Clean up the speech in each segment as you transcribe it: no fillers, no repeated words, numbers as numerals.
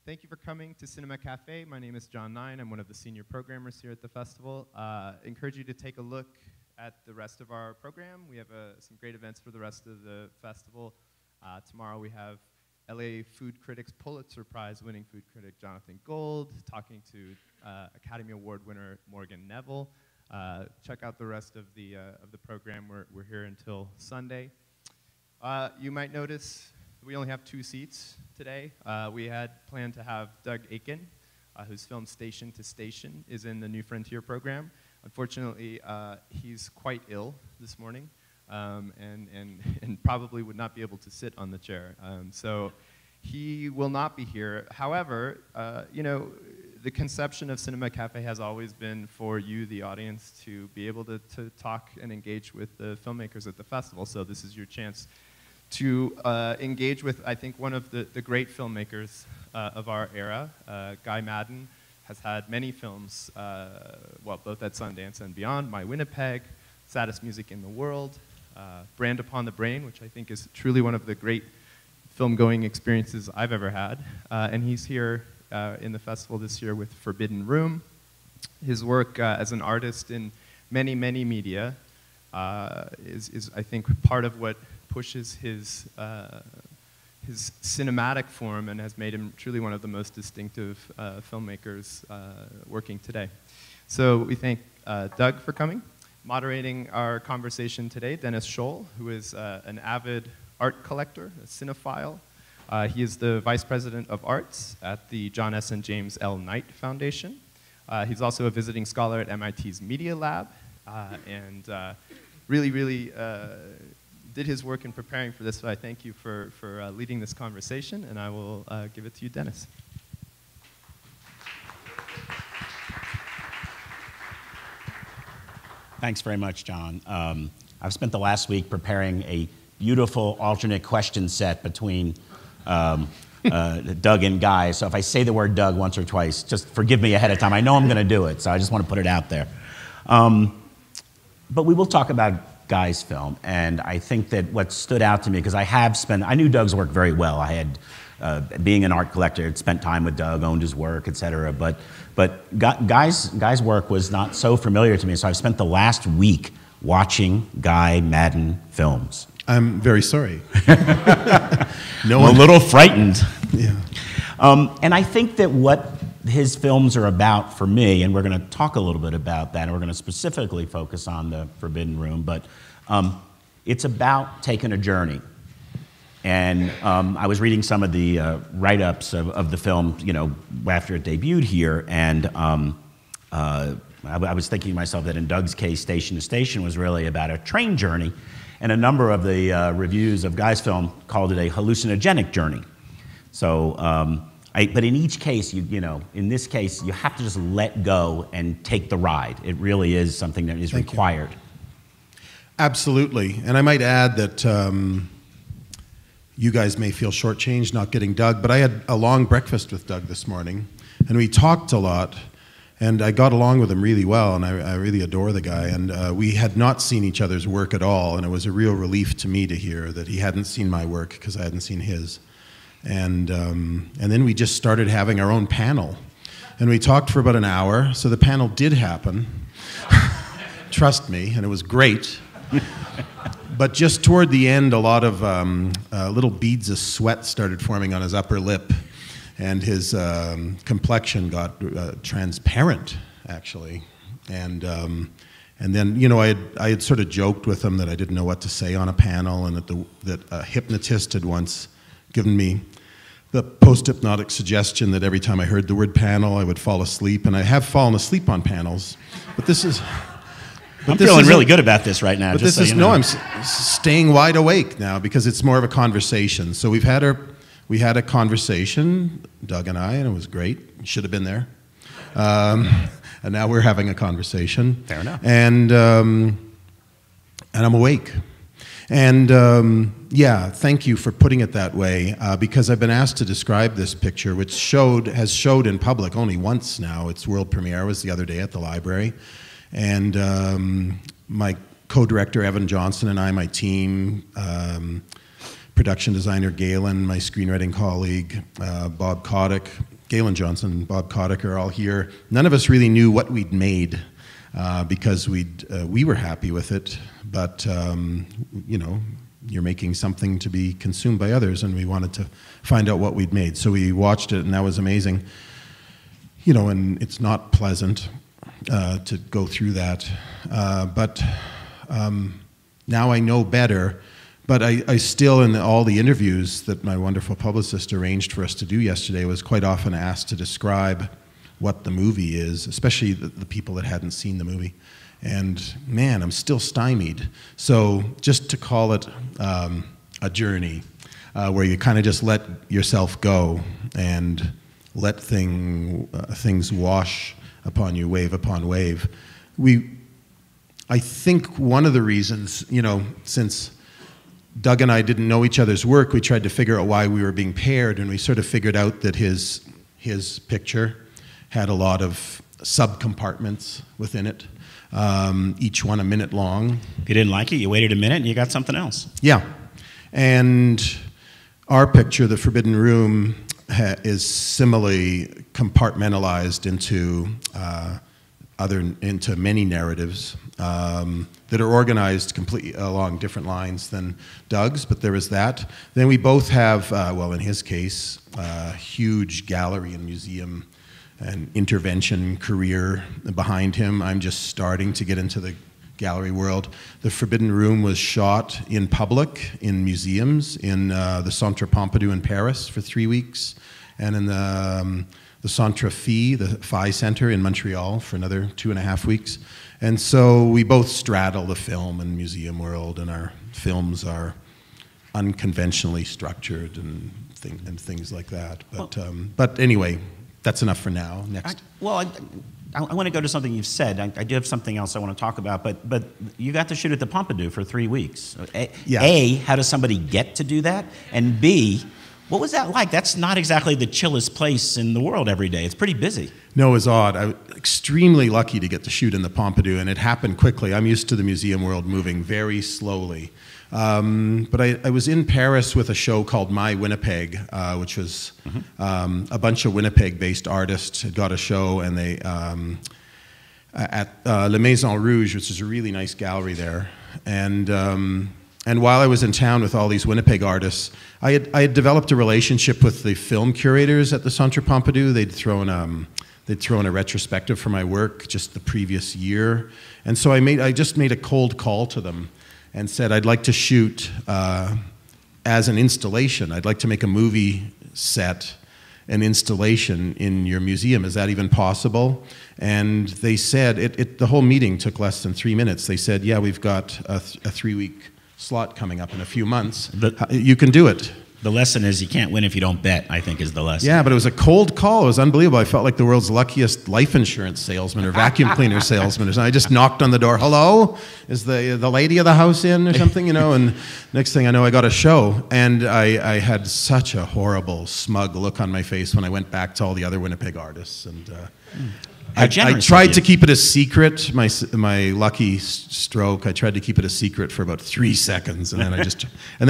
Thank you for coming to Cinema Café. My name is John Nine. I'm one of the senior programmers here at the festival. I encourage you to take a look at the rest of our program. We have some great events for the rest of the festival. Tomorrow we have LA food critics Pulitzer Prize winning food critic Jonathan Gold talking to Academy Award winner Morgan Neville. Check out the rest of the program. We're here until Sunday. You might notice we only have 2 seats today. We had planned to have Doug Aiken, whose film Station to Station is in the New Frontier program. Unfortunately, he's quite ill this morning and probably would not be able to sit on the chair. So he will not be here. However, you know, the conception of Cinema Café has always been for you, the audience, to be able to talk and engage with the filmmakers at the festival. So this is your chance to engage with, I think, one of the great filmmakers of our era. Guy Maddin has had many films, well, both at Sundance and beyond. My Winnipeg, Saddest Music in the World, Brand Upon the Brain, which I think is truly one of the great film-going experiences I've ever had. And he's here in the festival this year with Forbidden Room. His work as an artist in many, many media is, I think, part of what pushes his cinematic form and has made him truly one of the most distinctive filmmakers working today. So we thank Doug for coming. Moderating our conversation today, Dennis Scholl, who is an avid art collector, a cinephile. He is the Vice President of Arts at the John S. and James L. Knight Foundation. He's also a visiting scholar at MIT's Media Lab, and really did his work in preparing for this, so I thank you for leading this conversation, and I will give it to you, Dennis. Thanks very much, John. I've spent the last week preparing a beautiful alternate question set between Doug and Guy, so if I say the word Doug once or twice, just forgive me ahead of time. I know I'm going to do it, so I just want to put it out there. But we will talk about Guy's film, and I think that what stood out to me, because I knew Doug's work very well. I had, being an art collector, had spent time with Doug, owned his work, etc. But Guy's work was not so familiar to me, so I've spent the last week watching Guy Maddin films. I'm very sorry. I'm a little frightened. Yeah. And I think that what his films are about for me, and we're going to talk a little bit about that, and we're going to specifically focus on the Forbidden Room, but it's about taking a journey. And I was reading some of the write-ups of the film, you know, after it debuted here, and I was thinking to myself that in Doug's case, Station to Station was really about a train journey, and a number of the reviews of Guy's film called it a hallucinogenic journey. So, but in each case, you know, in this case, you have to just let go and take the ride. It really is something that is required. Absolutely. And I might add that you guys may feel shortchanged not getting Doug, but I had a long breakfast with Doug this morning, and we talked a lot, and I got along with him really well, and I really adore the guy. And we had not seen each other's work at all, and it was a real relief to me to hear that he hadn't seen my work because I hadn't seen his. And then we just started having our own panel. And we talked for about an hour, so the panel did happen. Trust me, and it was great. But just toward the end, a lot of little beads of sweat started forming on his upper lip, and his complexion got transparent, actually. And then, you know, I had sort of joked with him that I didn't know what to say on a panel, and that a hypnotist had once given me the post-hypnotic suggestion that every time I heard the word panel, I would fall asleep, and I have fallen asleep on panels. But this is... I'm feeling really good about this right now. But this is, no, I'm staying wide awake now because it's more of a conversation. So we had a conversation, Doug and I, and it was great. You should have been there. And now we're having a conversation. Fair enough. And I'm awake. And yeah, thank you for putting it that way, because I've been asked to describe this picture, which has showed in public only once now. Its world premiere was the other day at the library. And my co-director, Evan Johnson, and I, my team, production designer, Galen, my screenwriting colleague, Bob Kotick, Galen Johnson and Bob Kotick are all here. None of us really knew what we'd made because we were happy with it, but you know, you're making something to be consumed by others, and we wanted to find out what we'd made. So we watched it, and that was amazing. You know, and it's not pleasant to go through that, but now I know better. But I still, in all the interviews that my wonderful publicist arranged for us to do yesterday, was quite often asked to describe what the movie is, especially the people that hadn't seen the movie. And man, I'm still stymied. So just to call it a journey, where you kind of just let yourself go and let things wash upon you, wave upon wave. I think one of the reasons, you know, since Doug and I didn't know each other's work, we tried to figure out why we were being paired, and we sort of figured out that his picture had a lot of sub-compartments within it, each one a minute long. If you didn't like it, you waited a minute and you got something else. Yeah. And our picture, The Forbidden Room, is similarly compartmentalized into many narratives that are organized completely along different lines than Doug's, but there is that. Then we both have, well, in his case, a huge gallery and museum and intervention career behind him. I'm just starting to get into the gallery world. The Forbidden Room was shot in public, in museums, in the Centre Pompidou in Paris for 3 weeks, and in the Centre Phi, the Phi Center in Montreal for another 2.5 weeks. And so we both straddle the film and museum world, and our films are unconventionally structured and things like that. But anyway, that's enough for now. Next. I want to go to something you've said. I do have something else I want to talk about, but you got to shoot at the Pompidou for 3 weeks. A, how does somebody get to do that? And B, what was that like? That's not exactly the chillest place in the world every day. It's pretty busy. No, it was odd. I was extremely lucky to get to shoot in the Pompidou, and it happened quickly. I'm used to the museum world moving very slowly. But I was in Paris with a show called My Winnipeg, which was a bunch of Winnipeg-based artists had got a show, and they at La Maison Rouge, which is a really nice gallery there, and while I was in town with all these Winnipeg artists, I had developed a relationship with the film curators at the Centre Pompidou. They'd thrown a retrospective for my work just the previous year, and so I just made a cold call to them and said, I'd like to shoot as an installation. I'd like to make a movie set, an installation in your museum. Is that even possible? And they said, the whole meeting took less than 3 minutes. They said, yeah, we've got a 3-week slot coming up in a few months. You can do it. The lesson is you can't win if you don't bet, I think, is the lesson. Yeah, but it was a cold call. It was unbelievable. I felt like the world's luckiest life insurance salesman or vacuum cleaner salesman. I just knocked on the door. Hello? Is the lady of the house in or something? You know, and next thing I know, I got a show. And I had such a horrible, smug look on my face when I went back to all the other Winnipeg artists. And I tried to keep it a secret, my lucky stroke. I tried to keep it a secret for about 3 seconds, and then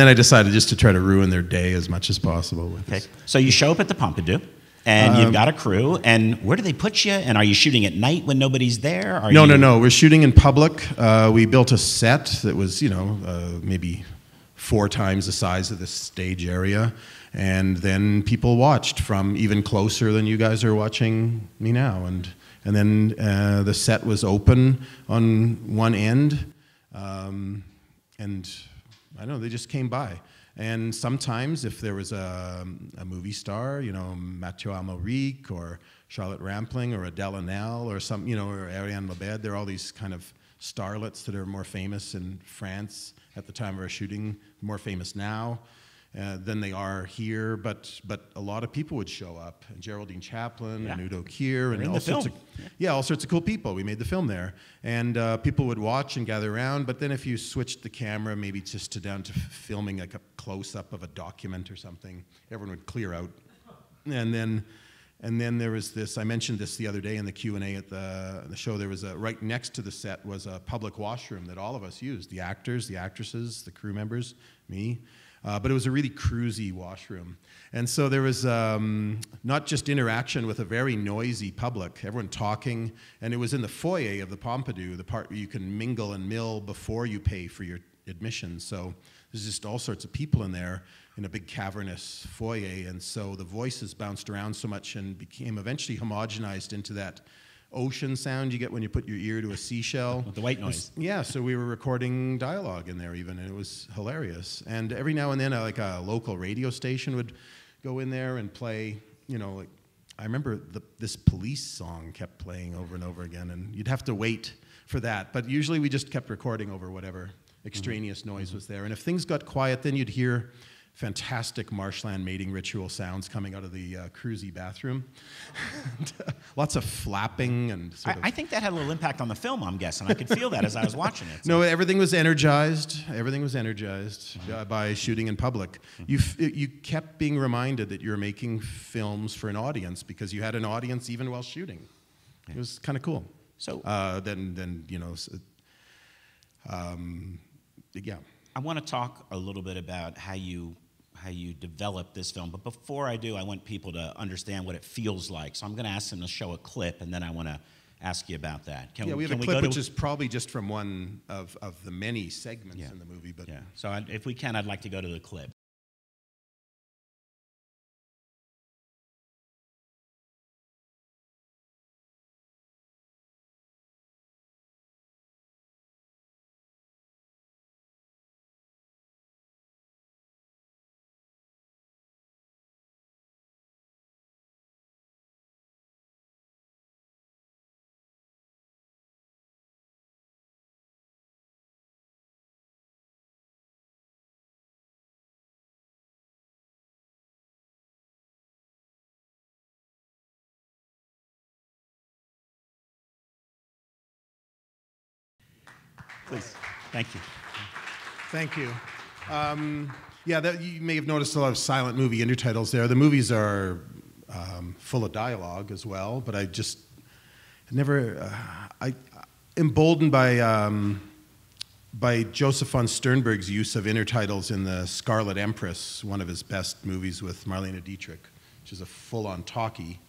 I decided just to try to ruin their day as much as possible. Okay. So you show up at the Pompidou, and you've got a crew, and where do they put you? And are you shooting at night when nobody's there? No. We're shooting in public. We built a set that was, maybe 4 times the size of this stage area. And then people watched from even closer than you guys are watching me now. And then the set was open on one end, and I don't know, they just came by. And sometimes if there was a movie star, Mathieu Amalric or Charlotte Rampling or Adele Haenel or or Ariane Labed, there are all these kind of starlets that are more famous in France at the time of our shooting, more famous now than they are here, but a lot of people would show up, and Geraldine Chaplin and Udo Kier and all sorts of cool people. We made the film there, and people would watch and gather around. But then if you switched the camera, maybe just down to filming like a close-up of a document or something, everyone would clear out. And then there was this. I mentioned this the other day in the Q&A at the show. There was right next to the set was a public washroom that all of us used: the actors, the actresses, the crew members, me. But it was a really cruisy washroom. And so there was not just interaction with a very noisy public, everyone talking, and it was in the foyer of the Pompidou, the part where you can mingle and mill before you pay for your admission. So there's just all sorts of people in there in a big cavernous foyer, and so the voices bounced around so much and became eventually homogenized into that ocean sound you get when you put your ear to a seashell. With the white noise. Yeah, so we were recording dialogue in there even, and it was hilarious. And every now and then, like a local radio station would go in there and play, you know, like, I remember this Police song kept playing over and over again, and you'd have to wait for that. But usually we just kept recording over whatever extraneous noise was there. And if things got quiet, then you'd hear fantastic marshland mating ritual sounds coming out of the cruisy bathroom. Lots of flapping and sort of... I think that had a little impact on the film, I'm guessing. I could feel that as I was watching it. So. No, everything was energized. Everything was energized by shooting in public. You kept being reminded that you were making films for an audience because you had an audience even while shooting. It was kind of cool. So then you know, yeah. I want to talk a little bit about how you developed this film, but before I do, I want people to understand what it feels like. So I'm going to ask them to show a clip, and then I want to ask you about that. We have a clip which is probably just from one of the many segments in the movie. But yeah. So if we can, I'd like to go to the clip. Please. Thank you. Thank you. You may have noticed a lot of silent movie intertitles there. The movies are full of dialogue as well, but I just never... emboldened by Joseph von Sternberg's use of intertitles in The Scarlet Empress, one of his best movies with Marlene Dietrich, which is a full-on talkie.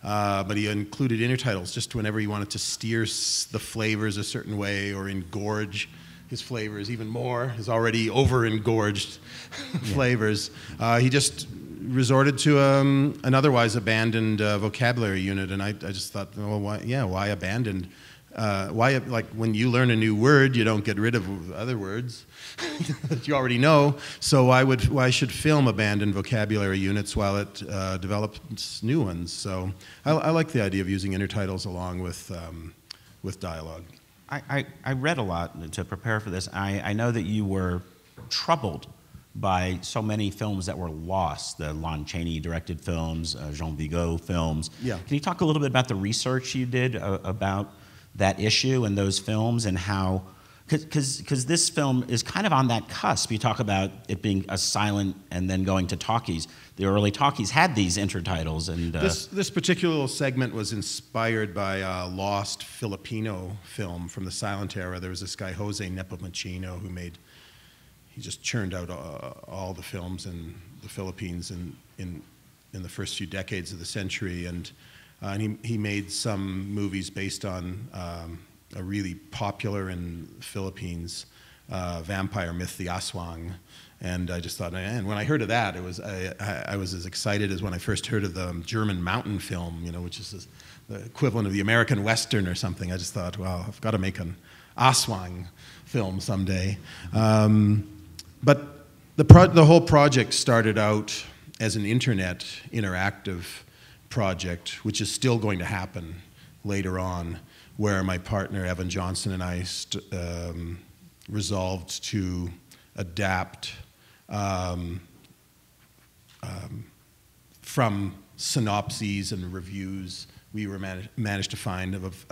But he included intertitles just whenever he wanted to steer the flavors a certain way or engorge his flavors even more, his already over-engorged flavors. He just resorted to an otherwise abandoned vocabulary unit, and I just thought, well, why abandoned? Why, like, when you learn a new word, you don't get rid of other words that you already know. So why should film abandon vocabulary units while it develops new ones? So I like the idea of using intertitles along with dialogue. I read a lot to prepare for this. I know that you were troubled by so many films that were lost, the Lon Chaney directed films, Jean Vigo films. Yeah. Can you talk a little bit about the research you did about that issue and those films, and how, because this film is kind of on that cusp. You talk about it being a silent and then going to talkies. The early talkies had these intertitles, and this particular segment was inspired by a lost Filipino film from the silent era. There was this guy Jose Nepomuceno he just churned out all the films in the Philippines in the first few decades of the century, and he made some movies based on a really popular in the Philippines vampire myth, the Aswang. And I just thought, and when I heard of that, I was as excited as when I first heard of the German mountain film, which is the equivalent of the American Western or something. I just thought, wow, I've got to make an Aswang film someday. But the whole project started out as an internet interactive project, which is still going to happen later on, where my partner Evan Johnson and I resolved to adapt from synopses and reviews we were managed to find of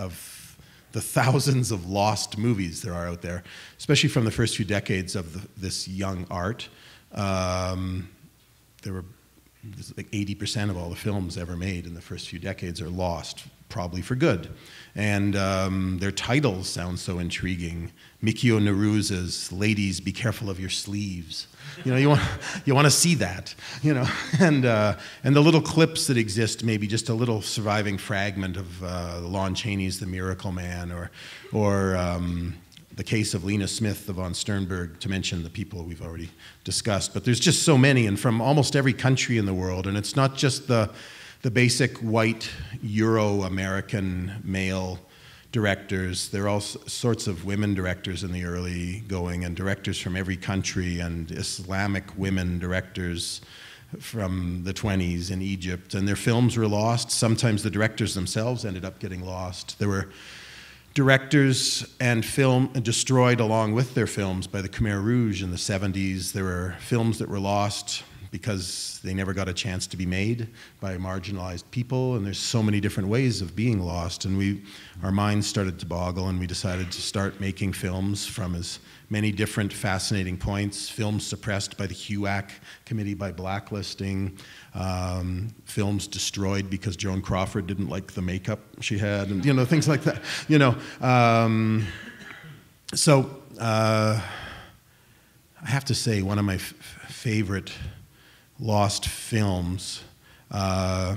the thousands of lost movies there are out there, especially from the first few decades of this young art. There were like 80% of all the films ever made in the first few decades are lost, probably for good. And their titles sound so intriguing. Mikio Naruza's "Ladies, Be Careful of Your Sleeves." You know, you want to see that. You know, and the little clips that exist, maybe just a little surviving fragment of Lon Chaney's "The Miracle Man," or the case of Lena Smith of von Sternberg, to mention the people we've already discussed. But there's just so many, and from almost every country in the world. And it's not just the basic white Euro-American male directors. There are all sorts of women directors in the early going, and directors from every country, and Islamic women directors from the 20s in Egypt. And their films were lost. Sometimes the directors themselves ended up getting lost. There were directors and film destroyed along with their films by the Khmer Rouge in the 70s. There were films that were lost because they never got a chance to be made by marginalized people, and there's so many different ways of being lost. And our minds started to boggle, and we decided to start making films from as many different fascinating points. Films suppressed by the HUAC committee by blacklisting, films destroyed because Joan Crawford didn't like the makeup she had, and you know, things like that. You know, I have to say, one of my favorite lost films, a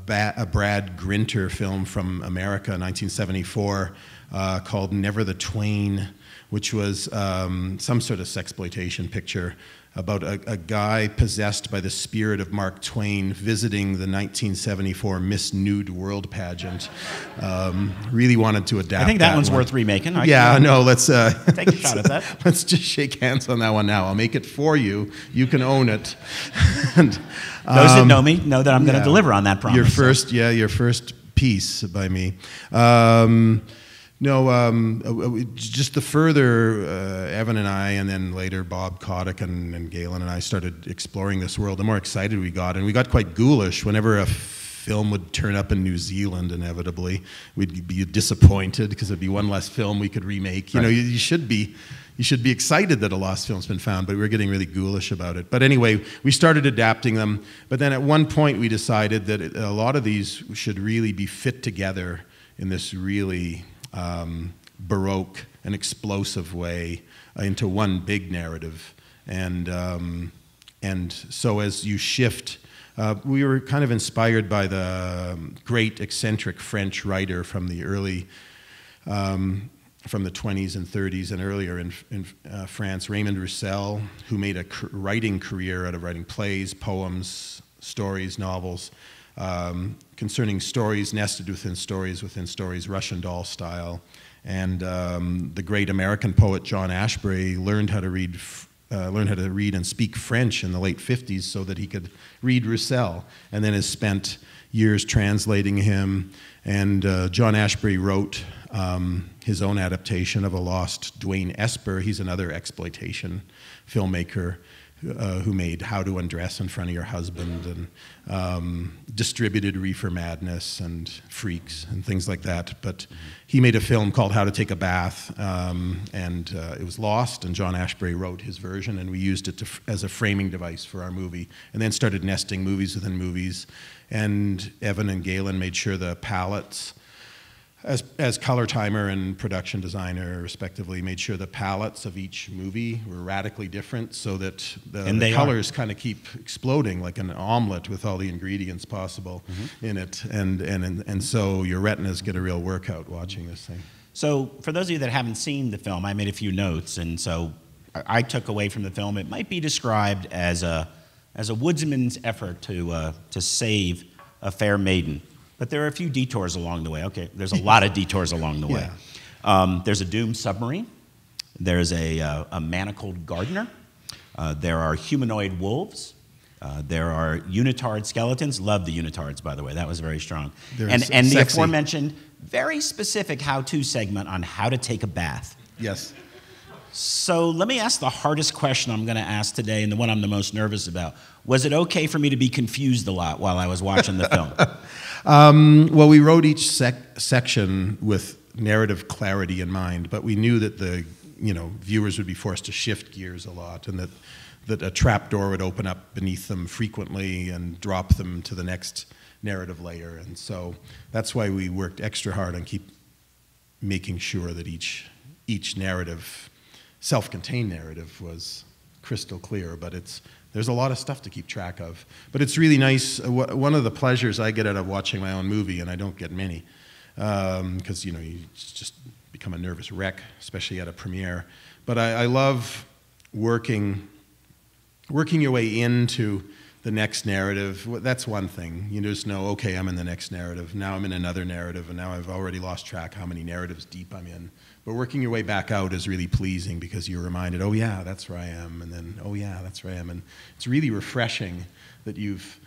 Brad Grinter film from America, 1974, called Never the Twain, which was some sort of sexploitation picture about a guy possessed by the spirit of Mark Twain visiting the 1974 Miss Nude World pageant. Really wanted to adapt. I think that one's worth remaking. Let's take a shot at that. Let's just shake hands on that one now. I'll make it for you. You can own it. And, those that know me know that I'm going to deliver on that promise. Your first piece by me. Just the further Evan and I, and then later Bob Kotick and Galen and I started exploring this world, the more excited we got. And we got quite ghoulish. Whenever a film would turn up in New Zealand, inevitably, we'd be disappointed because it'd be one less film we could remake. You know, you should be excited that a lost film's been found, but we were getting really ghoulish about it. But anyway, we started adapting them. But then at one point we decided that a lot of these should really be fit together in this really baroque and explosive way into one big narrative. And so as you shift, we were kind of inspired by the great eccentric French writer from the early, from the 20s and 30s and earlier in France, Raymond Roussel, who made a writing career out of writing plays, poems, stories, novels, concerning stories nested within stories, Russian doll style. And the great American poet John Ashbery learned how to read and speak French in the late 50s so that he could read Roussel, and then has spent years translating him. And John Ashbery wrote his own adaptation of a lost Dwayne Esper. He's another exploitation filmmaker who made How to Undress in Front of Your Husband, and distributed Reefer Madness and Freaks and things like that. But he made a film called How to Take a Bath, and it was lost, and John Ashbery wrote his version, and we used it as a framing device for our movie, and then started nesting movies within movies. And Evan and Galen made sure the palettes, as color timer and production designer, respectively, made sure the palettes of each movie were radically different so that the colors kind of keep exploding like an omelet with all the ingredients possible in it. And so your retinas get a real workout watching this thing. So for those of you that haven't seen the film, I made a few notes, and so I took away from the film, it might be described as a woodsman's effort to save a fair maiden. But there are a few detours along the way. Okay, there's a lot of detours along the way. There's a doomed submarine. There's a manacled gardener. There are humanoid wolves. There are unitard skeletons. Love the unitards, by the way. That was very strong. And the aforementioned very specific how-to segment on how to take a bath. Yes. So let me ask the hardest question I'm going to ask today, and the one I'm the most nervous about. Was it okay for me to be confused a lot while I was watching the film? Well, we wrote each section with narrative clarity in mind, but we knew that the viewers would be forced to shift gears a lot, and that a trap door would open up beneath them frequently and drop them to the next narrative layer. And so that's why we worked extra hard on keep making sure that each narrative, self-contained narrative, was crystal clear. But there's a lot of stuff to keep track of. But it's really nice. One of the pleasures I get out of watching my own movie, and I don't get many, because you just become a nervous wreck, especially at a premiere. But I love working your way into the next narrative. That's one thing. You just know, okay, I'm in the next narrative. Now I'm in another narrative, and now I've already lost track how many narratives deep I'm in. But working your way back out is really pleasing because you're reminded, oh yeah, that's where I am, and then, oh yeah, that's where I am. And it's really refreshing that you've,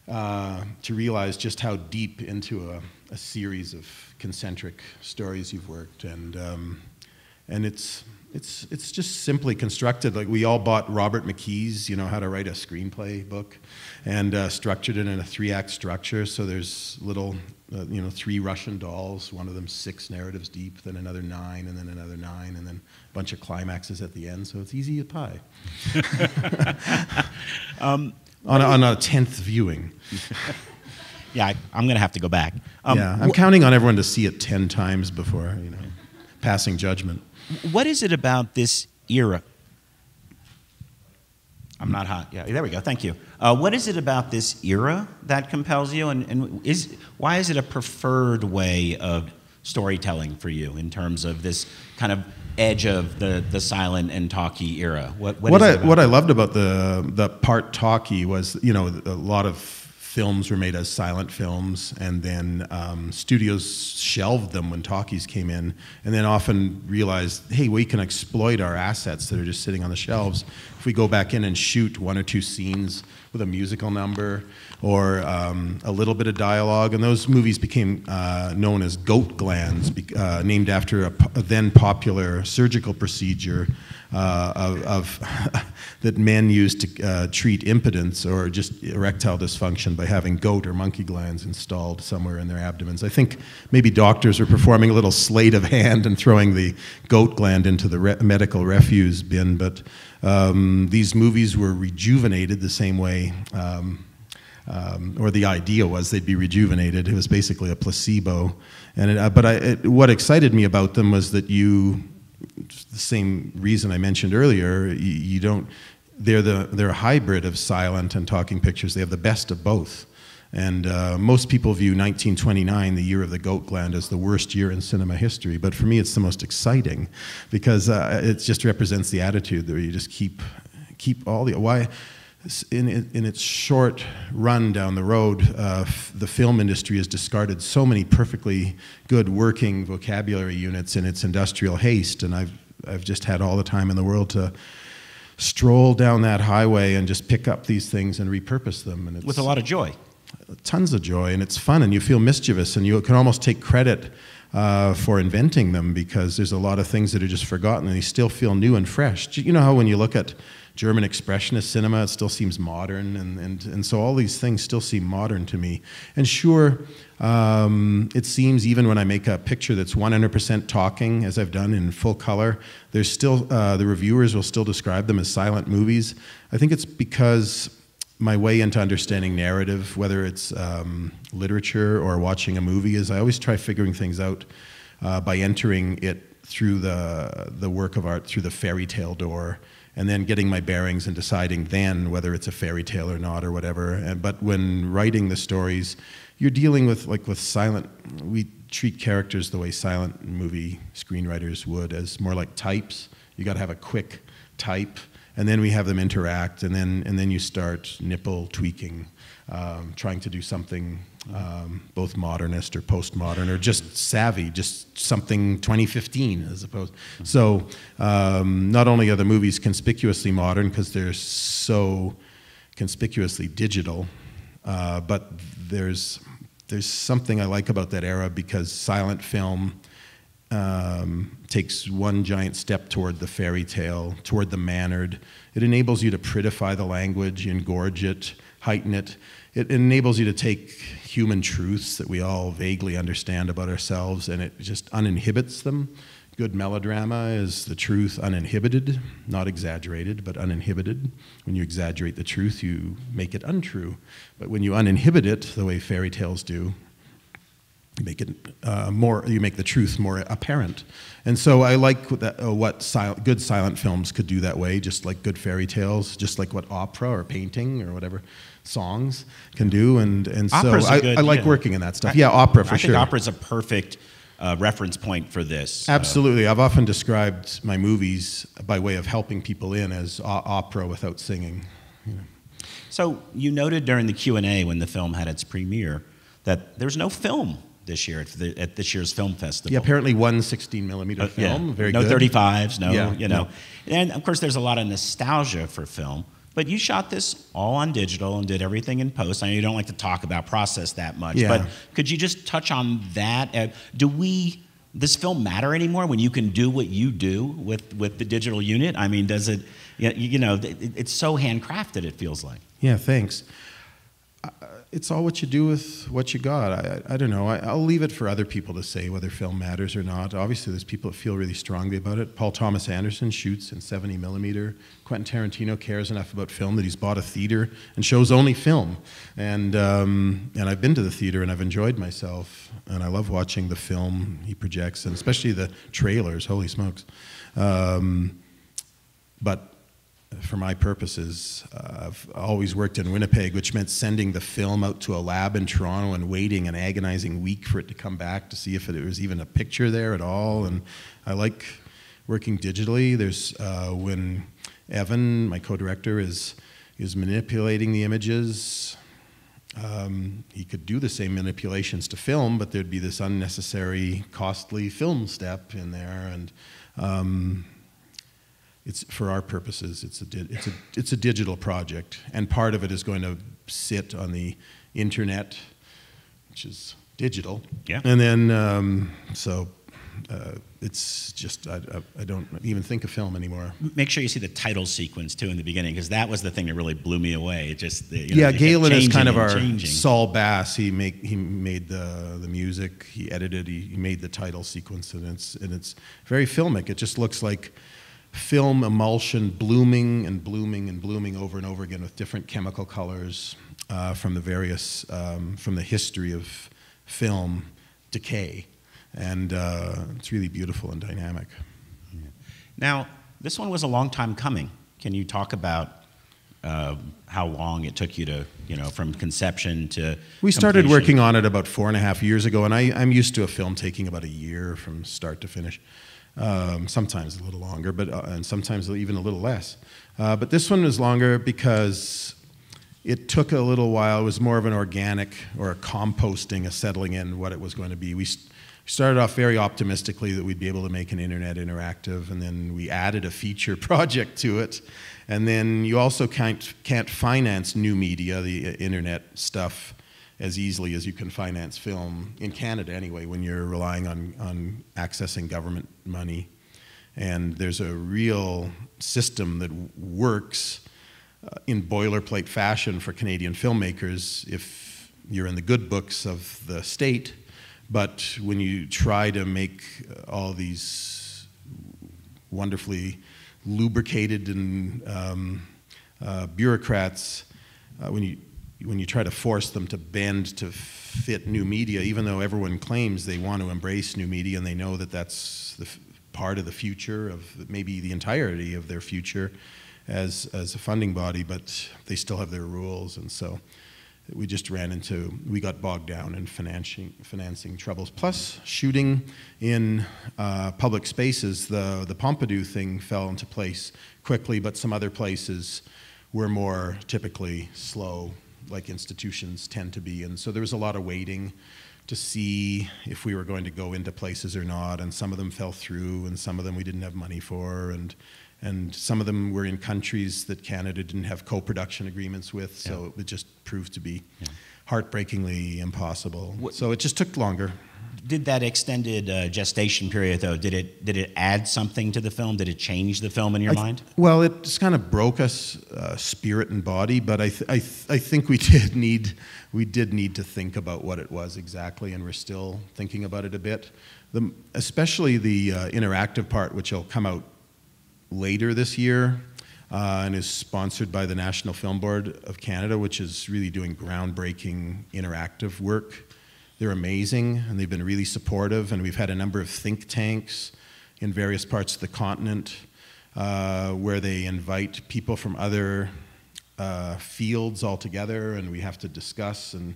to realize just how deep into a series of concentric stories you've worked. And it's just simply constructed. Like, we all bought Robert McKee's, How to Write a Screenplay book, and structured it in a 3-act structure. So there's little, 3 Russian dolls, one of them 6 narratives deep, then another 9, and then another 9, and then a bunch of climaxes at the end. So it's easy as pie. On a 10th viewing. Yeah, I'm going to have to go back. I'm counting on everyone to see it 10 times before, passing judgment. What is it about this era? I'm not hot. Yeah, there we go. Thank you. What is it about this era that compels you, and why is it a preferred way of storytelling for you in terms of this kind of edge of the silent and talkie era? What I loved about the part talkie was, a lot of films were made as silent films, and then studios shelved them when talkies came in, and then often realized, hey, we can exploit our assets that are just sitting on the shelves if we go back in and shoot 1 or 2 scenes with a musical number or a little bit of dialogue. And those movies became known as goat glands, named after a then popular surgical procedure that men used to treat impotence or just erectile dysfunction by having goat or monkey glands installed somewhere in their abdomens. I think maybe doctors were performing a little sleight of hand and throwing the goat gland into the medical refuse bin, but these movies were rejuvenated the same way, or the idea was they'd be rejuvenated. It was basically a placebo. And what excited me about them was that the same reason I mentioned earlier, they're a hybrid of silent and talking pictures. They have the best of both. And most people view 1929, the year of the goat gland, as the worst year in cinema history. But for me, it's the most exciting because it just represents the attitude that you just keep all the... Why? In its short run down the road, the film industry has discarded so many perfectly good working vocabulary units in its industrial haste, and I've just had all the time in the world to stroll down that highway and just pick up these things and repurpose them. And with a lot of joy. Tons of joy, and it's fun, and you feel mischievous, and you can almost take credit for inventing them because there's a lot of things that are just forgotten and they still feel new and fresh. You know how when you look at German expressionist cinema, it still seems modern, and so all these things still seem modern to me. And sure, it seems even when I make a picture that's 100% talking, as I've done in full color, there's still, the reviewers will still describe them as silent movies. I think it's because my way into understanding narrative, whether it's literature or watching a movie, is I always try figuring things out by entering it through the work of art, through the fairy tale door, and then getting my bearings and deciding then whether it's a fairy tale or not or whatever. But when writing the stories, you're dealing with, with silent, we treat characters the way silent movie screenwriters would, as more like types. You got to have a quick type, and then we have them interact, and then you start nipple tweaking, trying to do something both modernist or postmodern or just savvy, just something 2015 as opposed. So not only are the movies conspicuously modern because they're so conspicuously digital, but there's something I like about that era because silent film takes one giant step toward the fairy tale, toward the mannered. It enables you to prettify the language, engorge it, heighten it. It enables you to take human truths that we all vaguely understand about ourselves, and it just uninhibits them good melodrama is the truth uninhibited, not exaggerated, but uninhibited. When you exaggerate the truth, you make it untrue. But when you uninhibit it, the way fairy tales do, you make it you make the truth more apparent. And so I like what good silent films could do that way, just like good fairy tales, just like what opera or painting or whatever songs can do. And so I like working in that stuff. Opera for sure. I think opera is a perfect reference point for this. Absolutely. I've often described my movies by way of helping people in as opera without singing. You know. So you noted during the Q&A when the film had its premiere that there's no film this year at this year's film festival. Yeah, apparently one 16mm film. Very no good. 35s, no. And of course there's a lot of nostalgia for film, but you shot this all on digital and did everything in post. I know you don't like to talk about process that much, but could you just touch on that? Does film matter anymore when you can do what you do with the digital unit? I mean, does it, it's so handcrafted, it feels like. Yeah, thanks. It's all what you do with what you got. I don't know. I'll leave it for other people to say whether film matters or not. Obviously, there's people that feel really strongly about it. Paul Thomas Anderson shoots in 70mm. Quentin Tarantino cares enough about film that he's bought a theater and shows only film. And I've been to the theater and I've enjoyed myself. And I love watching the film he projects, and especially the trailers. Holy smokes! But for my purposes, I've always worked in Winnipeg, which meant sending the film out to a lab in Toronto and waiting an agonizing week for it to come back to see if there was even a picture there at all. And I like working digitally. There's when Evan, my co-director, is manipulating the images. He could do the same manipulations to film, but there'd be this unnecessary, costly film step in there. And it's, for our purposes, it's a digital project, and part of it is going to sit on the internet, which is digital. Yeah. And then it's just I don't even think of film anymore. Make sure you see the title sequence too in the beginning, because that was the thing that really blew me away. It just Galen is kind of our Saul Bass. He made the music, he edited, he made the title sequence, and it's very filmic. It just looks like film emulsion blooming and blooming and blooming over and over again with different chemical colors from the various from the history of film decay, and it's really beautiful and dynamic. Now, this one was a long time coming. Can you talk about how long it took you to, from conception to We started completion? working on it about 4.5 years ago, and I'm used to a film taking about a year from start to finish. Sometimes a little longer, and sometimes even a little less. But this one was longer because it took a little while. It was more of an organic or a composting, a settling in what it was going to be. We started off very optimistically that we'd be able to make an internet interactive, and then we added a feature project to it. And then you also can't finance new media, the internet stuff, as easily as you can finance film, in Canada anyway, when you're relying on accessing government money. And there's a real system that works in boilerplate fashion for Canadian filmmakers if you're in the good books of the state, but when you try to make all these wonderfully lubricated and bureaucrats, when you try to force them to bend to fit new media, even though everyone claims they want to embrace new media and they know that that's part of the future of maybe the entirety of their future as a funding body, but they still have their rules. And so we just we got bogged down in financing troubles. Plus, shooting in public spaces, the Pompidou thing fell into place quickly, but some other places were more typically slow, like institutions tend to be. And so there was a lot of waiting to see if we were going to go into places or not, and some of them fell through, and some of them we didn't have money for, and some of them were in countries that Canada didn't have co-production agreements with, so it just proved to be heartbreakingly impossible. So it just took longer. Did that extended gestation period, though, did it add something to the film? Did it change the film in your mind? Well, it just kind of broke us, spirit and body, but I think we did need to think about what it was exactly, and we're still thinking about it a bit. especially the interactive part, which will come out later this year and is sponsored by the National Film Board of Canada, which is really doing groundbreaking interactive work. They're amazing, and they've been really supportive, and we've had a number of think tanks in various parts of the continent where they invite people from other fields all together, and we have to discuss and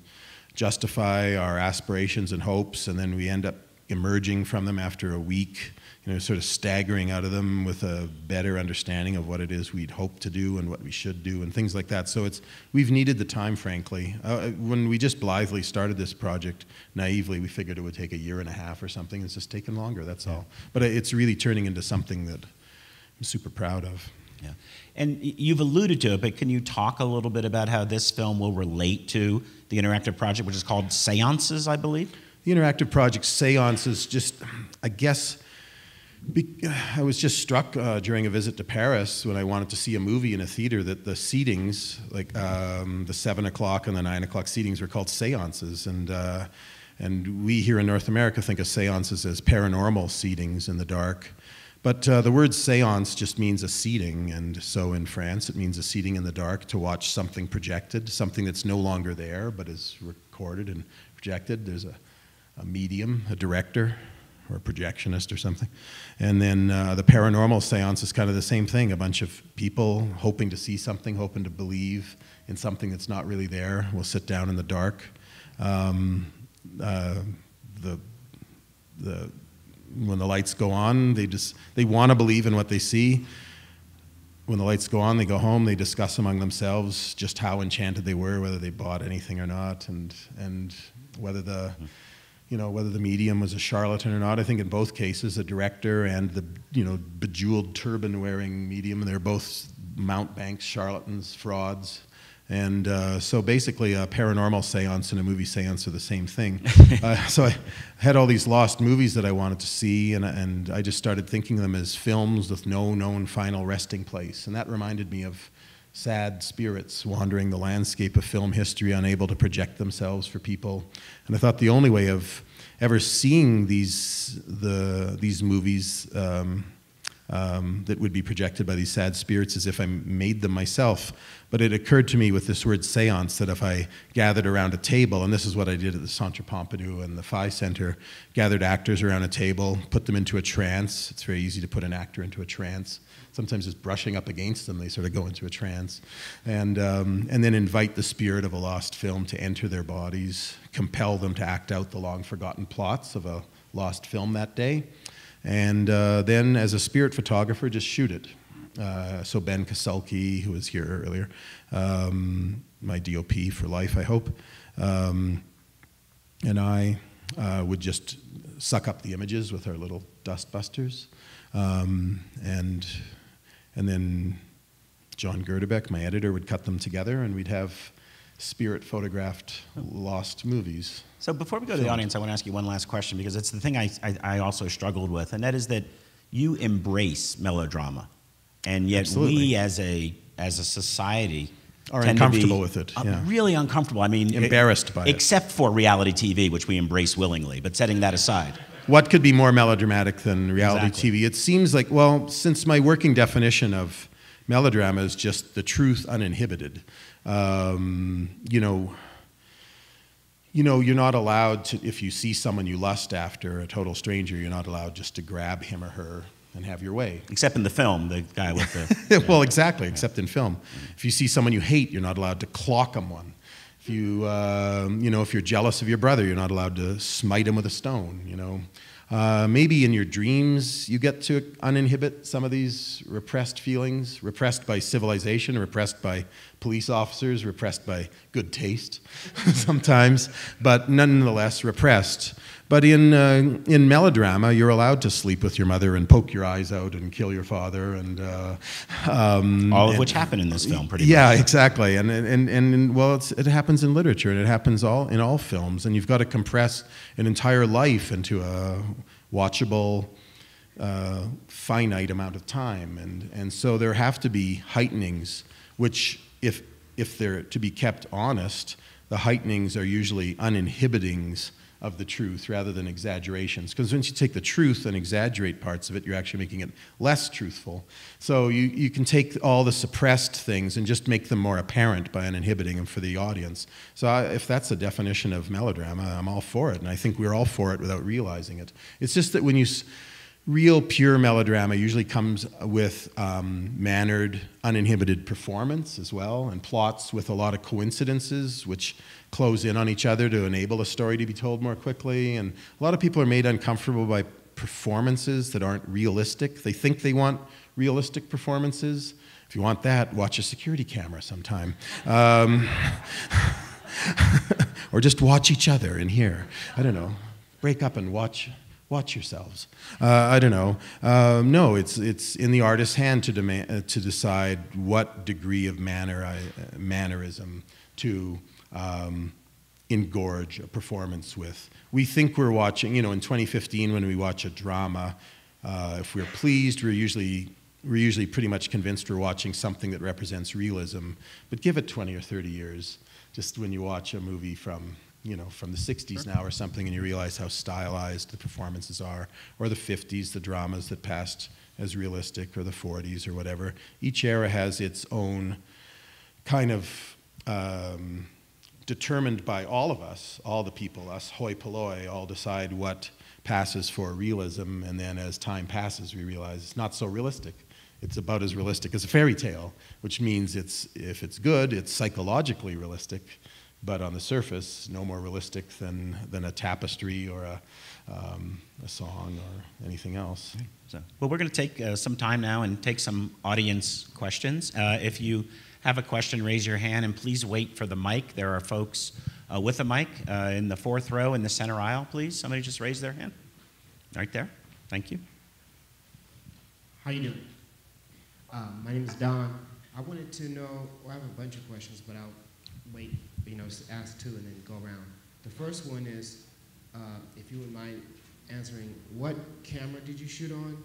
justify our aspirations and hopes, and then we end up emerging from them after a week, sort of staggering out of them with a better understanding of what it is we'd hope to do and what we should do and things like that. So we've needed the time, frankly. When we just blithely started this project, naively, we figured it would take a year and a half or something. It's just taken longer, that's all. But it's really turning into something that I'm super proud of. Yeah. And you've alluded to it, but can you talk a little bit about how this film will relate to the interactive project, which is called Seances, I believe? The interactive project, Seances, just, I guess, I was just struck during a visit to Paris when I wanted to see a movie in a theater that the seatings, like the 7 o'clock and the 9 o'clock seatings, were called seances. And we here in North America think of seances as paranormal seatings in the dark. But the word seance just means a seating, and so in France it means a seating in the dark to watch something projected, something that's no longer there but is recorded and projected. There's a medium, a director, or a projectionist or something. And then the paranormal seance is kind of the same thing, a bunch of people hoping to see something, hoping to believe in something that's not really there. We'll sit down in the dark. When the lights go on, they want to believe in what they see. When the lights go on, they go home, they discuss among themselves just how enchanted they were, whether they bought anything or not, and whether the medium was a charlatan or not. I think in both cases, the director and the bejeweled turban-wearing medium, they're both mountebanks, charlatans, frauds. And so basically a paranormal seance and a movie seance are the same thing. So I had all these lost movies that I wanted to see, and I just started thinking of them as films with no known final resting place. And that reminded me of sad spirits wandering the landscape of film history, unable to project themselves for people. And I thought the only way of ever seeing these movies that would be projected by these sad spirits is if I made them myself. But it occurred to me with this word seance that if I gathered around a table, and this is what I did at the Centre Pompidou and the Phi Center, gathered actors around a table, put them into a trance. It's very easy to put an actor into a trance. Sometimes just brushing up against them, they sort of go into a trance. And then invite the spirit of a lost film to enter their bodies, compel them to act out the long-forgotten plots of a lost film that day. And then, as a spirit photographer, just shoot it. So Ben Kasulke, who was here earlier, my DOP for life, I hope, and I would just suck up the images with our little dust busters. And then John Gerdebeck, my editor, would cut them together, and we'd have spirit photographed lost movies. So before we go to the audience, I want to ask you one last question, because it's the thing I also struggled with, and that is that you embrace melodrama, and yet Absolutely. we as a society Are tend to uncomfortable be, with it. Yeah. Really uncomfortable. I mean, Embarrassed by it. Except for reality TV, which we embrace willingly, but setting that aside. What could be more melodramatic than reality Exactly. TV? It seems like, well, since my working definition of melodrama is just the truth uninhibited, you're not allowed to, if you see someone you lust after, a total stranger, you're not allowed just to grab him or her and have your way. Except in the film, the guy with the... Well, exactly, except in film. If you see someone you hate, you're not allowed to clock him one. If you, if you're jealous of your brother, you're not allowed to smite him with a stone, Maybe in your dreams you get to uninhibit some of these repressed feelings, repressed by civilization, repressed by police officers, repressed by good taste sometimes, but nonetheless repressed. But in melodrama, you're allowed to sleep with your mother and poke your eyes out and kill your father, and all of which happen in this film, pretty much. Yeah, exactly. And well, it happens in literature, and it happens in all films. And you've got to compress an entire life into a watchable, finite amount of time. And so there have to be heightenings, which, if they're to be kept honest, the heightenings are usually uninhibitings of the truth rather than exaggerations. Because once you take the truth and exaggerate parts of it, you're actually making it less truthful. So you can take all the suppressed things and just make them more apparent by uninhibiting them for the audience. So if that's the definition of melodrama, I'm all for it. And I think we're all for it without realizing it. It's just that when you... Real pure melodrama usually comes with mannered, uninhibited performance as well, and plots with a lot of coincidences which close in on each other to enable a story to be told more quickly. And a lot of people are made uncomfortable by performances that aren't realistic. They think they want realistic performances. If you want that, watch a security camera sometime. Or just watch each other in here. I don't know. Break up and watch yourselves. I don't know. No, it's in the artist's hand to decide what degree of mannerism to engorge a performance with. We think we're watching, in 2015 when we watch a drama, if we're pleased, we're usually pretty much convinced we're watching something that represents realism. But give it 20 or 30 years, just when you watch a movie from the 60s now or something, and you realize how stylized the performances are, or the 50s, the dramas that passed as realistic, or the 40s, or whatever. Each era has its own kind of determined by all of us, all the people, us hoi polloi, all decide what passes for realism, and then as time passes, we realize it's not so realistic. It's about as realistic as a fairy tale, which means if it's good, it's psychologically realistic, but on the surface, no more realistic than a tapestry or a song or anything else. Well, we're going to take some time now and take some audience questions. If you have a question, raise your hand, and please wait for the mic. There are folks with a mic in the fourth row in the center aisle, please. Somebody just raise their hand. Right there. Thank you. How you doing? My name is Don. I wanted to know, I have a bunch of questions, but I'll wait, ask two and then go around. The first one is, if you wouldn't mind answering, what camera did you shoot on,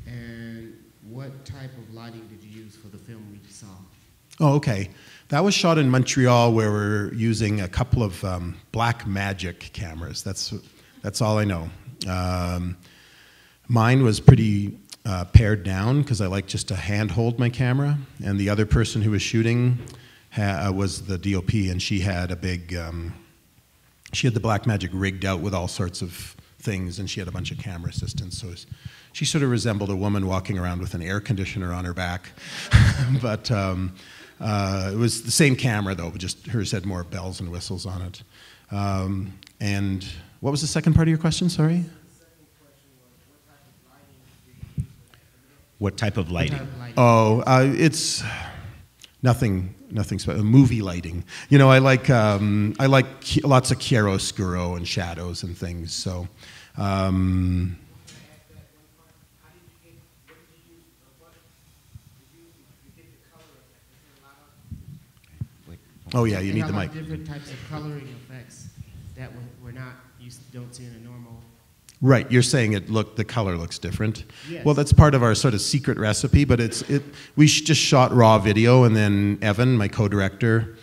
and what type of lighting did you use for the film we saw? Oh, okay. That was shot in Montreal, where we're using a couple of Black Magic cameras. That's all I know. Mine was pretty pared down because I like just to hand-hold my camera, and the other person who was shooting was the DOP, and she had a big, she had the Blackmagic rigged out with all sorts of things, and she had a bunch of camera assistants, so she sort of resembled a woman walking around with an air conditioner on her back. But it was the same camera, though, but just hers had more bells and whistles on it. And what was the second part of your question, sorry? The second question was, what type of lighting? Oh, it's nothing special. Movie lighting. I like lots of chiaroscuro and shadows and things. So, oh yeah, you need the mic. Different types of coloring effects that you don't see in a normal. Right, you're saying the color looks different. Yes. Well, that's part of our sort of secret recipe, but we just shot raw video, and then Evan, my co-director,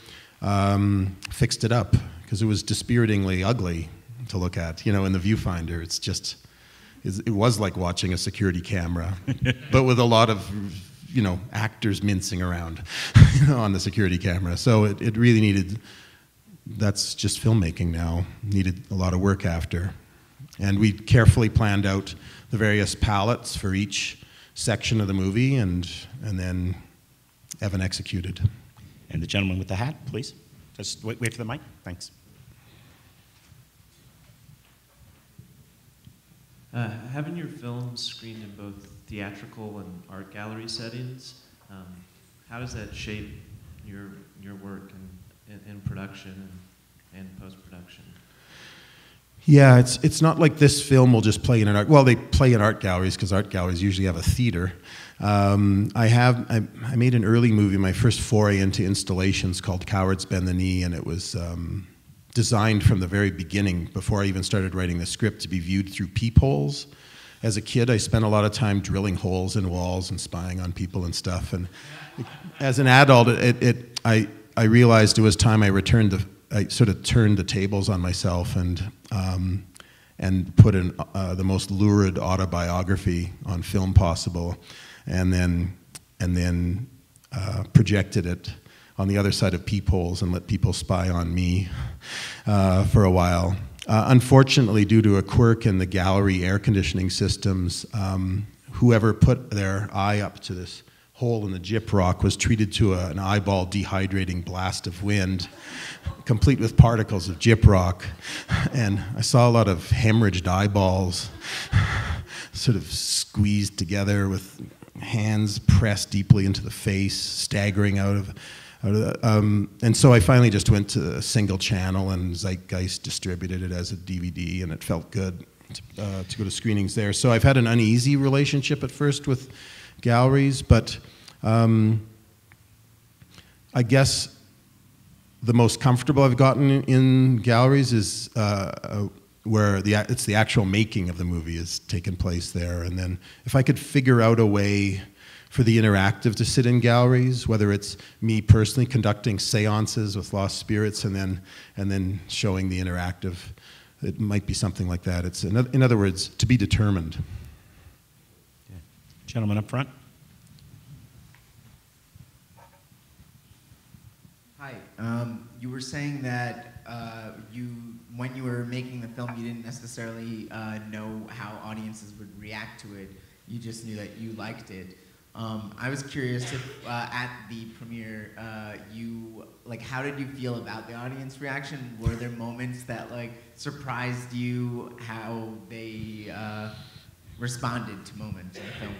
fixed it up because it was dispiritingly ugly to look at. In the viewfinder, it was like watching a security camera, but with a lot of actors mincing around on the security camera. So it really needed. That's just filmmaking now. Needed a lot of work after. And we carefully planned out the various palettes for each section of the movie, and then Evan executed. And the gentleman with the hat, please. Just wait for the mic. Thanks. Having your film screened in both theatrical and art gallery settings, how does that shape your work in production and post-production? Yeah, it's not like this film will just play in an art. Well, they play in art galleries because art galleries usually have a theater. I made an early movie, my first foray into installations, called Cowards Bend the Knee, and it was designed from the very beginning, before I even started writing the script, to be viewed through peepholes. As a kid, I spent a lot of time drilling holes in walls and spying on people and stuff. And as an adult, I realized it was time I returned I sort of turned the tables on myself and put in the most lurid autobiography on film possible, and then projected it on the other side of peepholes and let people spy on me for a while. Unfortunately, due to a quirk in the gallery air conditioning systems, whoever put their eye up to this hole in the gyprock was treated to an eyeball dehydrating blast of wind, complete with particles of gyprock. And I saw a lot of hemorrhaged eyeballs, sort of squeezed together with hands pressed deeply into the face, staggering out of and so I finally just went to a single channel, and Zeitgeist distributed it as a DVD, and it felt good to go to screenings there. So I've had an uneasy relationship at first with galleries, but I guess the most comfortable I've gotten in galleries is where it's the actual making of the movie is taking place there. And then if I could figure out a way for the interactive to sit in galleries, whether it's me personally conducting seances with lost spirits and then showing the interactive, it might be something like that. It's in other words, to be determined. Yeah. Gentleman up front. Hi. You were saying that when you were making the film, you didn't necessarily know how audiences would react to it. You just knew that you liked it. I was curious if at the premiere, how did you feel about the audience reaction? Were there moments that surprised you how they responded to moments in the film?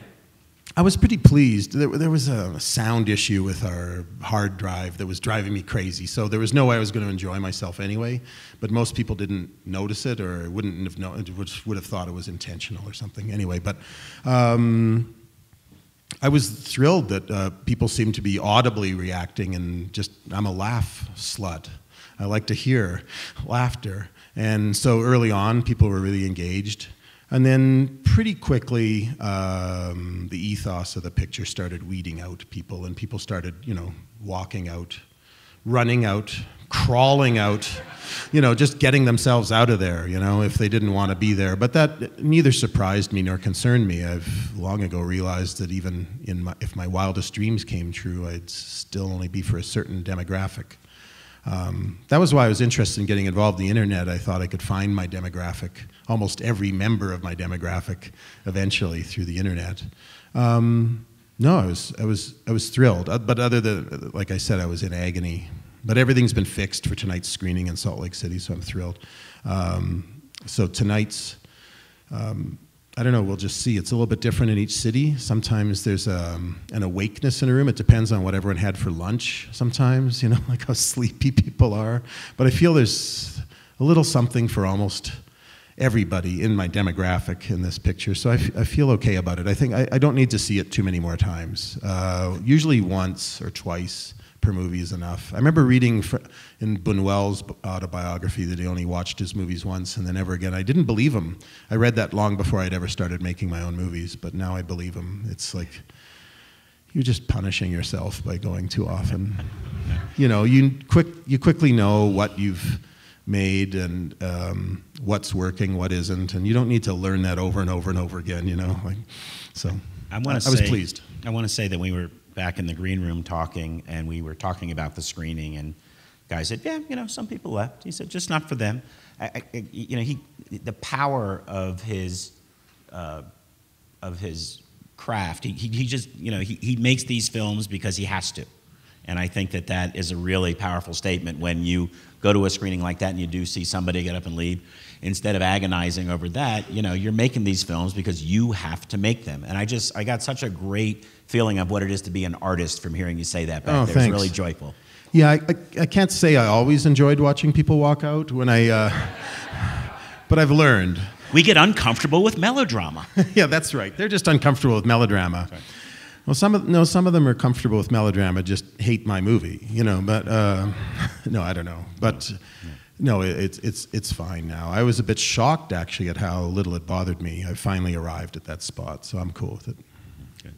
I was pretty pleased. There was a sound issue with our hard drive that was driving me crazy, so there was no way I was going to enjoy myself anyway, but most people didn't notice it or wouldn't have known, would have thought it was intentional or something anyway, but I was thrilled that people seemed to be audibly reacting, and I'm a laugh slut. I like to hear laughter. And so early on, people were really engaged. And then pretty quickly, the ethos of the picture started weeding out people, and people started, walking out, running out, crawling out, just getting themselves out of there, if they didn't want to be there. But that neither surprised me nor concerned me. I've long ago realized that even if my wildest dreams came true, I'd still only be for a certain demographic. That was why I was interested in getting involved in the internet. I thought I could find my demographic, almost every member of my demographic, eventually through the internet. No, I was thrilled. But other than, like I said, I was in agony. But everything's been fixed for tonight's screening in Salt Lake City, so I'm thrilled. So tonight's, I don't know, we'll just see. It's a little bit different in each city. Sometimes there's an awakeness in a room. It depends on what everyone had for lunch sometimes, like how sleepy people are. But I feel there's a little something for almost everybody in my demographic in this picture, so I feel okay about it. I think I don't need to see it too many more times. Usually once or twice per movie is enough. I remember reading in Buñuel's autobiography that he only watched his movies once and then never again. I didn't believe him. I read that long before I'd ever started making my own movies, but now I believe him. It's like you're just punishing yourself by going too often. You quickly know what you've made and what's working, what isn't, and you don't need to learn that over and over and over again. So I was pleased. I want to say that we were back in the green room talking, and we were talking about the screening, and Guy said, yeah, some people left. He said, just not for them. The power of his craft, he just, he makes these films because he has to. And I think that is a really powerful statement when you go to a screening like that and you do see somebody get up and leave. Instead of agonizing over that, you're making these films because you have to make them. And I got such a great feeling of what it is to be an artist from hearing you say that back there. It's really joyful. Yeah, I can't say I always enjoyed watching people walk out when but I've learned. We get uncomfortable with melodrama. Yeah, that's right. They're just uncomfortable with melodrama. Right. Well, some of them are comfortable with melodrama, just hate my movie, but no, I don't know. But no, it's fine now. I was a bit shocked, actually, at how little it bothered me. I finally arrived at that spot, so I'm cool with it. Good.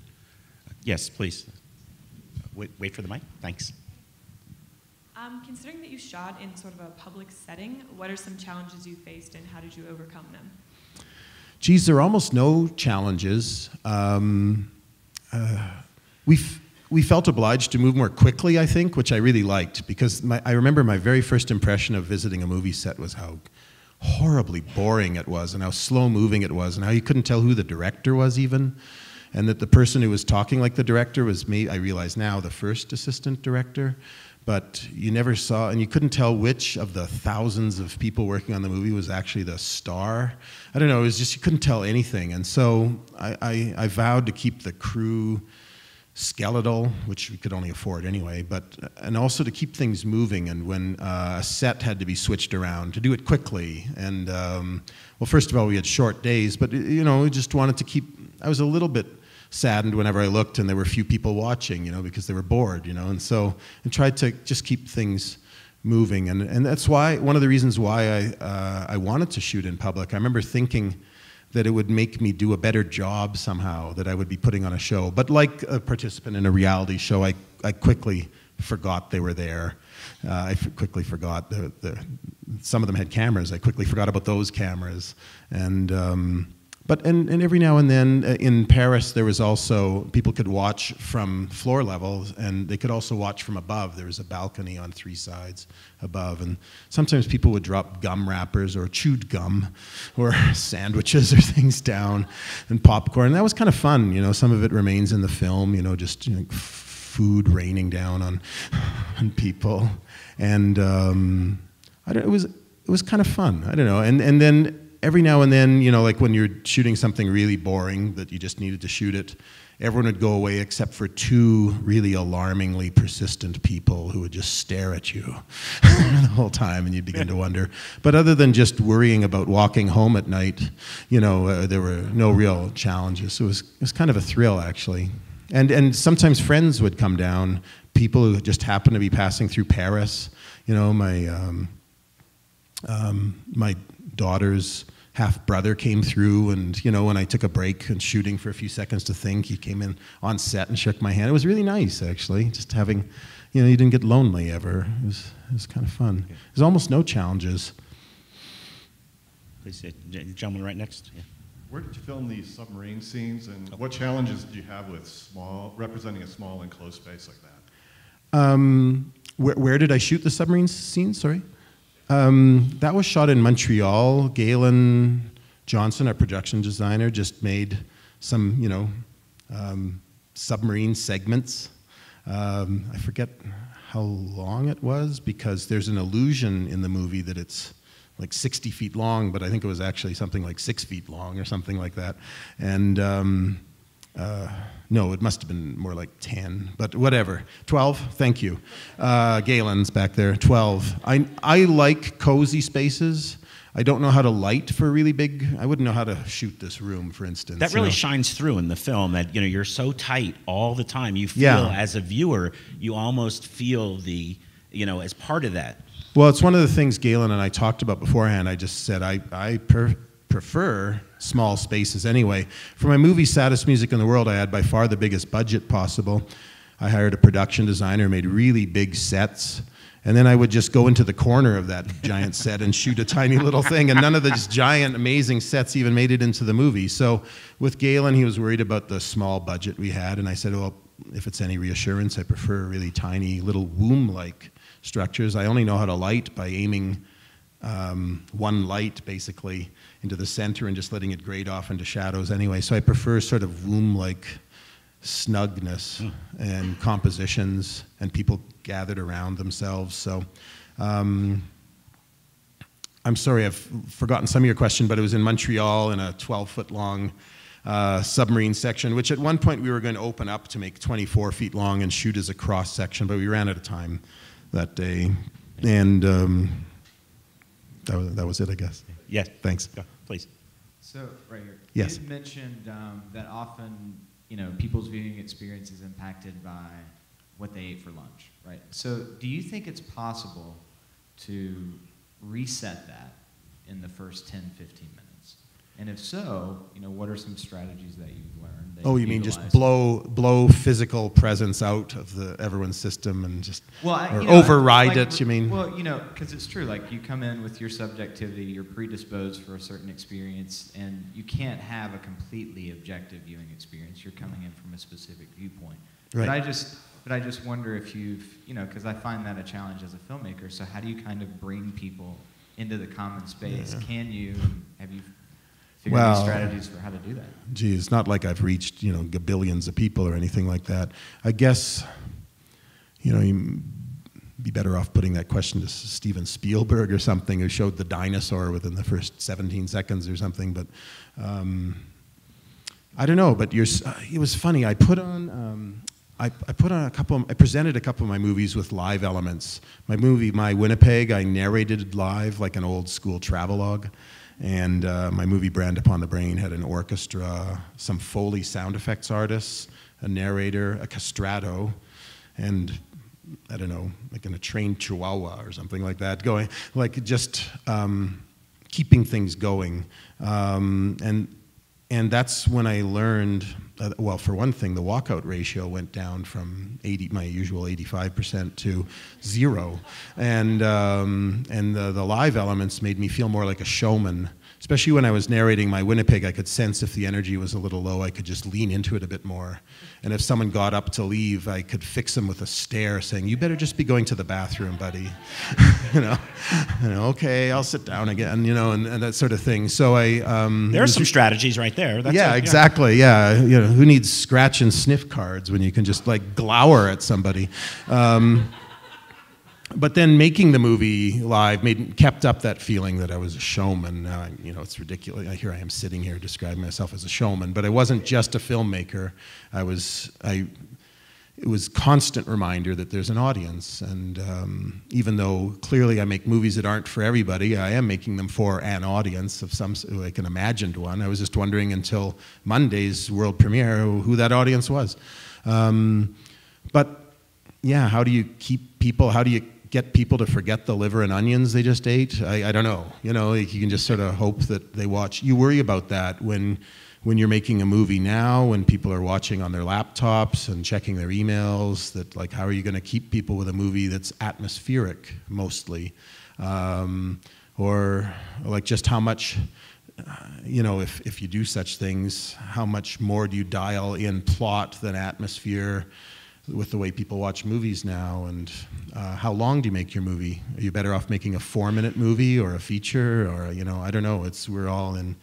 Yes, please. Wait for the mic. Thanks. Considering that you shot in sort of a public setting, what are some challenges you faced and how did you overcome them? Geez, there are almost no challenges. We felt obliged to move more quickly, I think, which I really liked, because I remember my very first impression of visiting a movie set was how horribly boring it was and how slow-moving it was and how you couldn't tell who the director was even, and that the person who was talking like the director was me, I realize now, the first assistant director. But you never saw, and you couldn't tell which of the thousands of people working on the movie was actually the star. I don't know, it was just, you couldn't tell anything. And so I vowed to keep the crew skeletal, which we could only afford anyway, and also to keep things moving. And when a set had to be switched around, to do it quickly. And well, first of all, we had short days, but you know, we just wanted to keep, I was a little bit saddened whenever I looked and there were few people watching, you know, because they were bored, you know, and so I tried to just keep things moving, and that's why, one of the reasons why I wanted to shoot in public. I remember thinking that it would make me do a better job somehow, that I would be putting on a show. But like a participant in a reality show, I quickly forgot they were there. I quickly forgot some of them had cameras. I quickly forgot about those cameras, and every now and then in Paris there was also, people could watch from floor levels and they could also watch from above. There was a balcony on 3 sides above, and sometimes people would drop gum wrappers or chewed gum or sandwiches or things down and popcorn. And that was kind of fun, you know. Some of it remains in the film, you know, just, you know, food raining down on people, and it was kind of fun. I don't know, and then every now and then, you know, like when you're shooting something really boring that you just needed to shoot it, everyone would go away except for 2 really alarmingly persistent people who would just stare at you the whole time, and you'd begin to wonder. But other than just worrying about walking home at night, you know, there were no real challenges. So it was kind of a thrill, actually. And sometimes friends would come down, people who just happened to be passing through Paris. You know, my daughter's half-brother came through, and, you know, when I took a break and shooting for a few seconds to think, he came in on set and shook my hand. It was really nice, actually, just having, you know, you didn't get lonely ever. It was kind of fun. There's almost no challenges. Please, the gentleman right next. Yeah. Where did you film these submarine scenes, and what challenges did you have with representing a small enclosed space like that? Where did I shoot the submarine scenes, sorry? That was shot in Montreal. Galen Johnson, our production designer, just made some, you know, submarine segments. I forget how long it was, because there's an illusion in the movie that it's like 60 feet long, but I think it was actually something like 6 feet long or something like that. And no, it must have been more like 10, but whatever. 12, thank you. Galen's back there, 12. I like cozy spaces. I don't know how to light for really big, I wouldn't know how to shoot this room, for instance. That really shines through in the film, that, you know, you're so tight all the time. You feel, as a viewer, you almost feel the, you know, as part of that. Well, it's one of the things Galen and I talked about beforehand. I just said I prefer small spaces anyway. For my movie Saddest Music in the World, I had by far the biggest budget possible. I hired a production designer, made really big sets, and then I would just go into the corner of that giant set and shoot a tiny little thing, and none of these giant, amazing sets even made it into the movie. So with Galen, he was worried about the small budget we had, and I said, well, if it's any reassurance, I prefer really tiny, little womb-like structures. I only know how to light by aiming one light, basically, into the center and just letting it grade off into shadows anyway. So I prefer sort of womb-like snugness and compositions and people gathered around themselves. So I'm sorry, I've forgotten some of your question, but it was in Montreal in a 12-foot long submarine section, which at one point we were going to open up to make 24 feet long and shoot as a cross section, but we ran out of time that day. And that was it, I guess. Yes. Thanks. Yeah, please. So, right here. Yes. You mentioned that often, you know, people's viewing experience is impacted by what they ate for lunch, right? So do you think it's possible to reset that in the first 10, 15 minutes? And if so, what are some strategies that you've learned? That Oh, you mean just blow physical presence out of everyone's system and just override it? You mean? Well, because it's true. Like you come in with your subjectivity, you're predisposed for a certain experience, and you can't have a completely objective viewing experience. You're coming in from a specific viewpoint. Right. But I just wonder if you've, because I find that a challenge as a filmmaker. So how do you kind of bring people into the common space? Yeah. Can you? Have you figured out strategies for how to do that? Gee, it's not like I've reached, billions of people or anything like that. I guess, you'd be better off putting that question to Steven Spielberg or something, who showed the dinosaur within the first 17 seconds or something. But I don't know. But it was funny. I presented a couple of my movies with live elements. My movie, My Winnipeg, I narrated live like an old school travelogue. And my movie, Brand Upon the Brain, had an orchestra, some Foley sound effects artists, a narrator, a castrato, and I don't know, like in a trained chihuahua or something like that, going, like just keeping things going. And that's when I learned, well, for one thing, the walkout ratio went down from my usual 85% to 0. And the live elements made me feel more like a showman. Especially when I was narrating My Winnipeg, I could sense if the energy was a little low, I could just lean into it a bit more. And if someone got up to leave, I could fix them with a stare saying, "You better just be going to the bathroom, buddy." Okay, I'll sit down again, and that sort of thing. So there are some strategies right there. That's exactly. Yeah, who needs scratch and sniff cards when you can just like glower at somebody? But then making the movie live kept up that feeling that I was a showman. Now, it's ridiculous. Here I am sitting here describing myself as a showman, but I wasn't just a filmmaker. It was constant reminder that there's an audience. And even though clearly I make movies that aren't for everybody, I am making them for an audience of some, like an imagined one. I was just wondering until Monday's world premiere who that audience was. But yeah, how do you keep people, how do you get people to forget the liver and onions they just ate? I don't know. You can just sort of hope that they watch. You worry about that when you're making a movie now, when people are watching on their laptops and checking their emails, that like, how are you going to keep people with a movie that's atmospheric mostly? Or like just how much, if you do such things, how much more do you dial in plot than atmosphere with the way people watch movies now? And how long do you make your movie? Are you better off making a 4-minute movie or a feature? Or, I don't know. We're all in,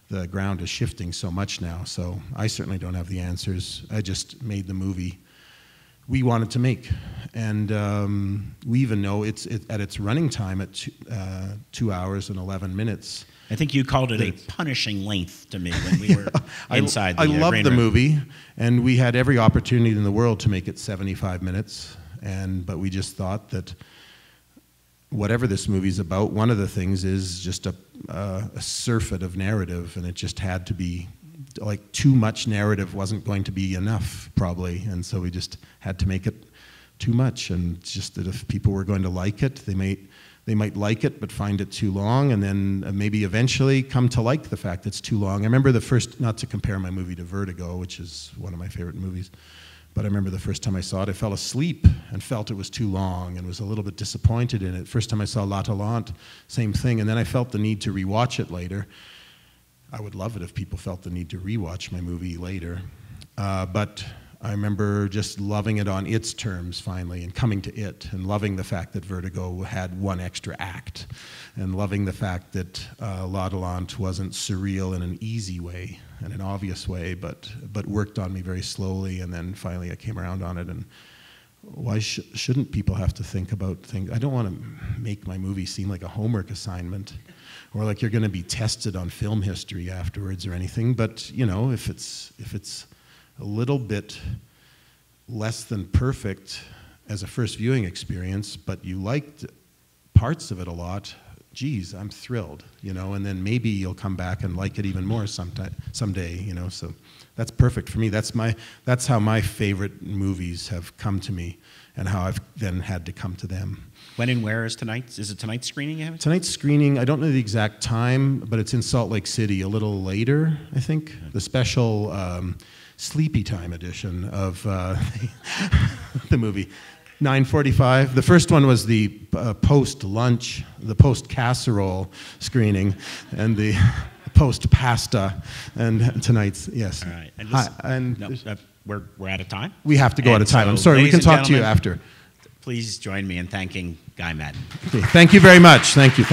the ground is shifting so much now. So I certainly don't have the answers. I just made the movie we wanted to make. And we even know it's at its running time at 2 hours and 11 minutes. I think you called it a punishing length to me when we were inside the I love green the room. movie, and we had every opportunity in the world to make it 75 minutes, but we just thought that whatever this movie's about, one of the things is just a surfeit of narrative, and it just had to be, like, too much narrative wasn't going to be enough, probably, and so we just had to make it too much, and it's just that if people were going to like it, they might like it but find it too long, and then maybe eventually come to like the fact it's too long. I remember the first, not to compare my movie to Vertigo, which is one of my favorite movies, but I remember the first time I saw it, I fell asleep and felt it was too long and was a little bit disappointed in it. First time I saw La Talente, same thing, and then I felt the need to rewatch it later. I would love it if people felt the need to rewatch my movie later, but I remember just loving it on its terms finally, and coming to it, and loving the fact that Vertigo had one extra act, and loving the fact that La Talente wasn't surreal in an easy way, and an obvious way, but worked on me very slowly, and then finally I came around on it. And why shouldn't people have to think about things? I don't want to make my movie seem like a homework assignment, or like you're going to be tested on film history afterwards or anything. But if it's a little bit less than perfect as a first viewing experience, but you liked parts of it a lot, geez, I'm thrilled, you know, and then maybe you'll come back and like it even more someday, you know. So that's perfect for me. That's how my favorite movies have come to me, and how I've then had to come to them. When and where is tonight? Is it tonight's screening you have? Tonight's screening, I don't know the exact time, but it's in Salt Lake City a little later, I think. The special sleepy time edition of the movie. 9:45. The first one was the post-lunch, the post-casserole screening, and the post-pasta, and tonight's, yes. All right. And, Hi, and no, we're out of time. we have to go out of time. So, I'm sorry, we ladies can and talk to you gentlemen, after. Please join me in thanking Guy Maddin. Okay, thank you very much. Thank you.